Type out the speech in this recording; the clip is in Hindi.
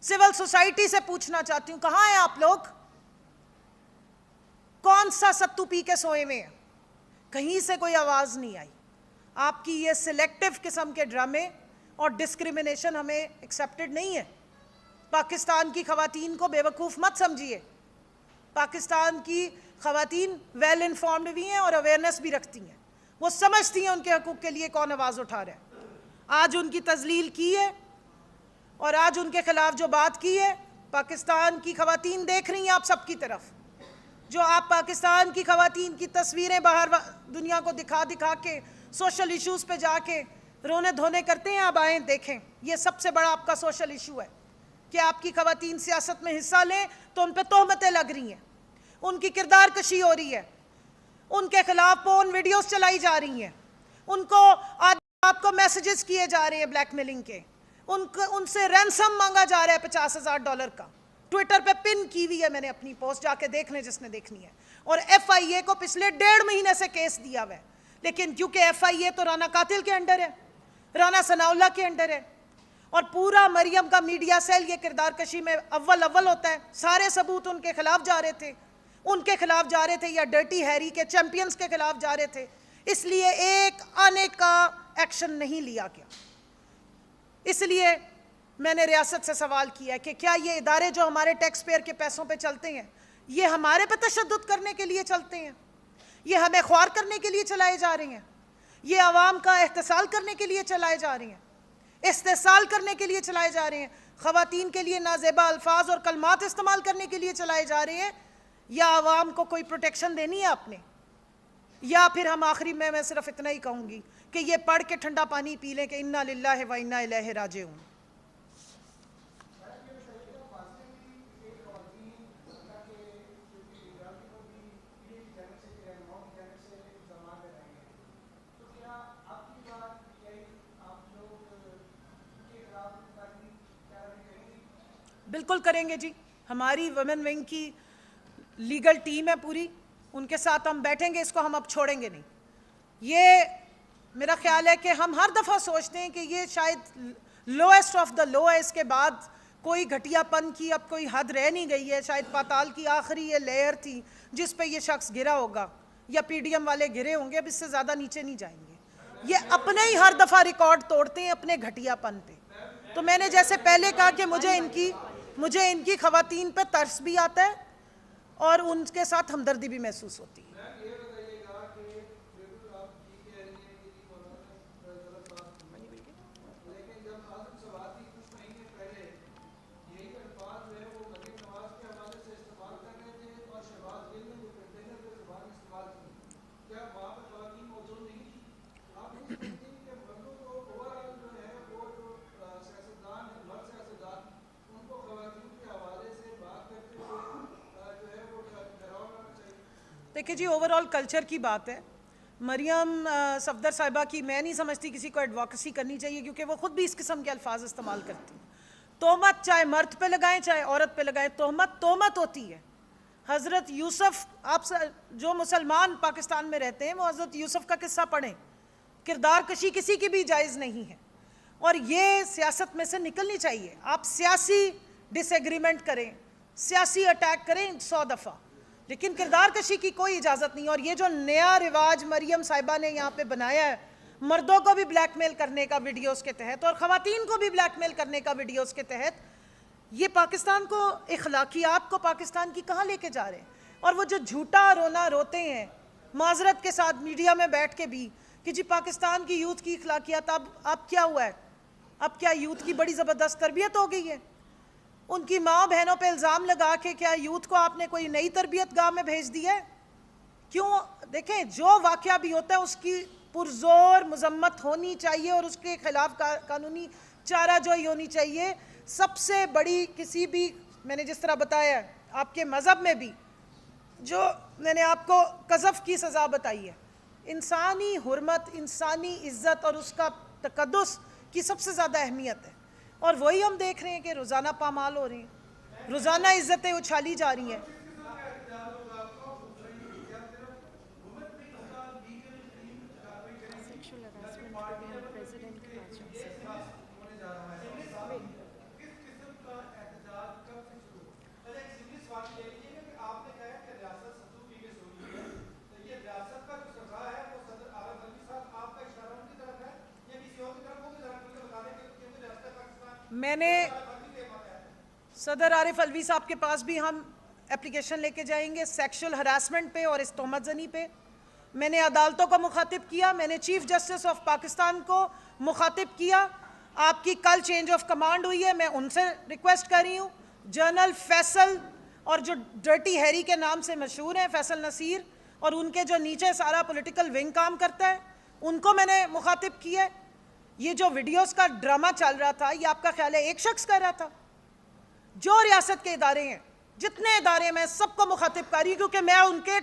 सिविल सोसाइटी से पूछना चाहती हूं, कहां हैं आप लोग? कौन सा सत्तू पी के सोए में है? कहीं से कोई आवाज नहीं आई। आपकी ये सिलेक्टिव किस्म के ड्रामे और डिस्क्रिमिनेशन हमें एक्सेप्टेड नहीं है। पाकिस्तान की खवातीन को बेवकूफ़ मत समझिए। पाकिस्तान की खवातीन वेल इन्फॉर्म्ड भी हैं और अवेयरनेस भी रखती हैं। वो समझती हैं उनके हकूक़ के लिए कौन आवाज़ उठा रहा है। आज उनकी तजलील की है और आज उनके खिलाफ जो बात की है, पाकिस्तान की खवातीन देख रही हैं आप सबकी तरफ। जो आप पाकिस्तान की खवातीन की तस्वीरें बाहर दुनिया को दिखा दिखा के सोशल इश्यूज़ पे जाके रोने धोने करते हैं, आप आएँ देखें। ये सबसे बड़ा आपका सोशल इशू है कि आपकी खवातीन सियासत में हिस्सा लें तो उन पर तोहमतें लग रही हैं, उनकी किरदार कशी हो रही है, उनके खिलाफ पोर्न वीडियोस चलाई जा रही हैं, उनको आपको मैसेजेस किए जा रहे हैं ब्लैकमेलिंग के, उनसे रैंसम मांगा जा रहा है $50,000 का। ट्विटर पे पिन की हुई है मैंने अपनी पोस्ट, जाके देख लें जिसने देखनी है। और FIA को पिछले 1.5 महीने से केस दिया हुआ है, लेकिन क्योंकि FIA तो राना कातिल के अंडर है, राना सनाउल्लाह के अंडर है, और पूरा मरियम का मीडिया सेल ये किरदार कशी में अव्वल होता है। सारे सबूत उनके खिलाफ जा रहे थे, उनके खिलाफ जा रहे थे, या डर्टी हैरी के चैंपियंस के खिलाफ जा रहे थे। इसलिए एक आने का एक्शन नहीं लिया गया। इसलिए मैंने रियासत से सवाल किया कि क्या ये इदारे जो हमारे टैक्स पेयर के पैसों पे चलते हैं, ये हमारे पे तशद्दुद करने के लिए चलते हैं? ये हमें ख्वार करने के लिए चलाए जा रहे हैं? ये आवाम का एहतसाल करने के लिए चलाए जा रहे हैं, इस्तेसाल करने के लिए चलाए जा रहे हैं, ख़वातीन के लिए नाज़ेबा अल्फाज और कलमात इस्तेमाल करने के लिए चलाए जा रहे हैं, या आवाम को कोई प्रोटेक्शन देनी है आपने? या फिर हम आखिरी में मैं सिर्फ इतना ही कहूँगी कि ये पढ़ के ठंडा पानी पी लें कि इन्ना लिल्लाहि व इन्ना इलैहि राजिऊन। बिल्कुल करेंगे जी। हमारी वुमेन विंग की लीगल टीम है पूरी, उनके साथ हम बैठेंगे, इसको हम अब छोड़ेंगे नहीं। ये मेरा ख्याल है कि हम हर दफ़ा सोचते हैं कि ये शायद लोएस्ट ऑफ द लो है, इसके बाद कोई घटियापन की अब कोई हद रह नहीं गई है। शायद पाताल की आखिरी ये लेयर थी जिस पे ये शख्स गिरा होगा, या PDM वाले गिरे होंगे, अब इससे ज़्यादा नीचे नहीं जाएंगे। ये अपने ही हर दफ़ा रिकॉर्ड तोड़ते हैं अपने घटियापन पे। तो मैंने जैसे पहले कहा कि मुझे इनकी खवातीन पे तरस भी आता है और उनके साथ हमदर्दी भी महसूस होती है। देखिए जी, ओवरऑल कल्चर की बात है। मरियम सफदर साहिबा की मैं नहीं समझती किसी को एडवोकेसी करनी चाहिए, क्योंकि वो खुद भी इस किस्म के अल्फाज इस्तेमाल करती हैं। तोहमत चाहे मर्द पे लगाएं चाहे औरत पे लगाएं, तोहमत होती है। हज़रत यूसुफ, आप जो मुसलमान पाकिस्तान में रहते हैं वो हज़रत यूसुफ का किस्सा पढ़ें। किरदार कशी किसी की भी जायज़ नहीं है, और ये सियासत में से निकलनी चाहिए। आप सियासी डिसएग्रीमेंट करें, सियासी अटैक करें 100 दफ़ा, लेकिन किरदार कशी की कोई इजाज़त नहीं। और ये जो नया रिवाज मरियम साहिबा ने यहाँ पे बनाया है, मर्दों को भी ब्लैकमेल करने का वीडियोस के तहत और ख़वातीन को भी ब्लैकमेल करने का वीडियोस के तहत, ये पाकिस्तान को, इखलाकियात को पाकिस्तान की कहाँ लेके जा रहे हैं? और वो जो झूठा रोना रोते हैं माजरत के साथ मीडिया में बैठ के भी कि जी पाकिस्तान की यूथ की इखलाकियात, अब क्या हुआ है? अब क्या यूथ की बड़ी ज़बरदस्त तरबियत हो गई है? उनकी माँ बहनों पे इल्ज़ाम लगा के क्या यूथ को आपने कोई नई तरबियत गाह में भेज दी है? क्यों? देखें, जो वाक़या भी होता है उसकी पुरजोर मजम्मत होनी चाहिए और उसके खिलाफ कानूनी चाराजोई होनी चाहिए। सबसे बड़ी किसी भी, मैंने जिस तरह बताया आपके मज़हब में भी जो मैंने आपको कज़फ़ की सज़ा बताई है, इंसानी हुर्मत, इंसानी इज़्ज़त और उसका तक़द्दुस की सबसे ज़्यादा अहमियत है। और वही हम देख रहे हैं कि रोज़ाना पामाल हो रही हैं, रोज़ाना इज़्ज़तें उछाली जा रही हैं। मैंने सदर आरिफ अलवी साहब के पास भी हम एप्लीकेशन लेके जाएंगे सेक्सुअल हरासमेंट पे और इस तोहमतजनी पे। मैंने अदालतों को मुखातिब किया, मैंने चीफ जस्टिस ऑफ पाकिस्तान को मुखातिब किया। आपकी कल चेंज ऑफ कमांड हुई है, मैं उनसे रिक्वेस्ट कर रही हूँ। जनरल फैसल और जो डर्टी हैरी के नाम से मशहूर हैं, फैसल नसीर, और उनके जो नीचे सारा पॉलिटिकल विंग काम करता है, उनको मैंने मुखातिब किया है। ये जो वीडियोस का ड्रामा चल रहा था, ये आपका ख्याल है एक शख्स कर रहा था? जो रियासत के इदारे हैं, जितने इदारे, मैं सबको मुखातिब कर रही हूँ, क्योंकि मैं उनके